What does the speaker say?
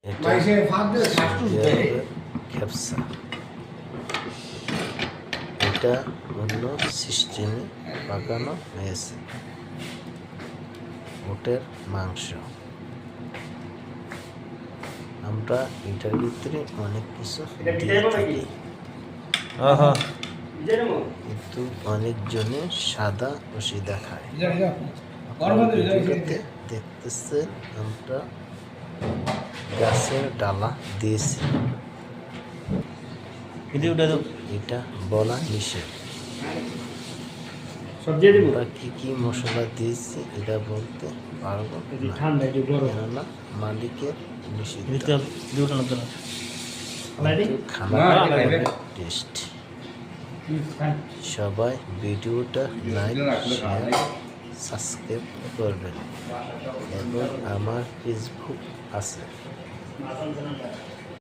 এটা খ্যাপসা, এটা অন্য সিস্টেমে পাকানো হয়েছে। ওটের মাংস, আমরা এটার ভিতরে অনেক কিছু দিয়ে থাকি, কিন্তু অনেকজনে সাদা রশিদা খায়। ভিডিওটাতে দেখতেছেন আমরা গাছের ডালা দিয়েছি, এটা বলা নিষেধ। আমরা কি কি মশলা দিয়েছি এটা বলতে পারবো না, কেননা মালিকের নিষেধ। খাবার টেস্ট। সবাই ভিডিওটা লাইক, শেয়ার, সাবস্ক্রাইব করবেন এবং আমার ফেসবুক আছে।